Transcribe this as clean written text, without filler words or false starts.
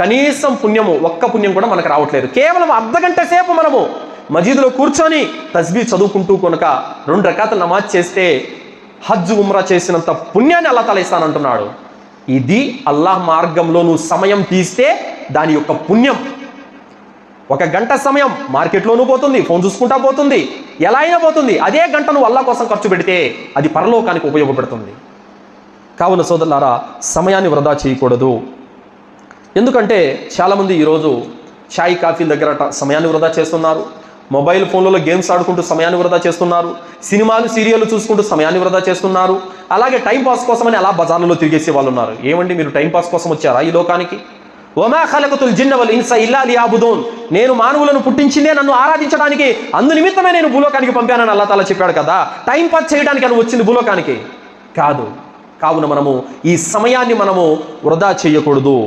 కనీసం పుణ్యము, ఒక్క పుణ్యం కూడా మనకు రావట్లేదు. కేవలం అర్ధగంట సేపు మనము మజీదులో కూర్చొని తస్బీ చదువుకుంటూ కనుక 2 రకాతులు నమాజ్ చేస్తే హజ్ ఉమ్రా చేసినంత పుణ్యాన్ని అల్లాహ్ తాలా ఇస్తానంటున్నాడు. ఇది అల్లాహ్ మార్గంలో నువ్వు సమయం తీస్తే దాని యొక్క పుణ్యం. 1 గంట సమయం మార్కెట్లోనూ పోతుంది, ఫోన్ చూసుకుంటా పోతుంది, ఎలా అయినా పోతుంది. అదే గంట నువ్వు అల్లాహ్ కోసం ఖర్చు పెడితే అది పరలోకానికి ఉపయోగపడుతుంది. కావున సోదరులారా, సమయాన్ని వృధా చేయకూడదు. ఎందుకంటే చాలామంది ఈరోజు చాయ్ కాఫీల దగ్గర సమయాన్ని వృధా చేస్తున్నారు, మొబైల్ ఫోన్లలో గేమ్స్ ఆడుకుంటూ సమయాన్ని వృధా చేస్తున్నారు, సినిమాలు సీరియళ్ళు చూసుకుంటూ సమయాన్ని వృధా చేస్తున్నారు. అలాగే టైంపాస్ కోసమని అలా బజార్లలో తిరిగేసే వాళ్ళు ఉన్నారు. ఏమండి, మీరు టైంపాస్ కోసం వచ్చారా ఈ లోకానికి? వమా ఖలకతుల్ జిన్న వల్ ఇన్స ఇల్లా లియఅబుదూన్, నేను మానవులను పుట్టించిందే నన్ను ఆరాధించడానికి, అందు నిమిత్తమే నేను భూలోకానికి పంపానని అల్లాహ్ తాలా చెప్పాడు కదా. టైంపాస్ చేయడానికి అని వచ్చింది భూలోకానికి కాదు. కావున మనము ఈ సమయాన్ని మనము వృధా చేయకూడదు.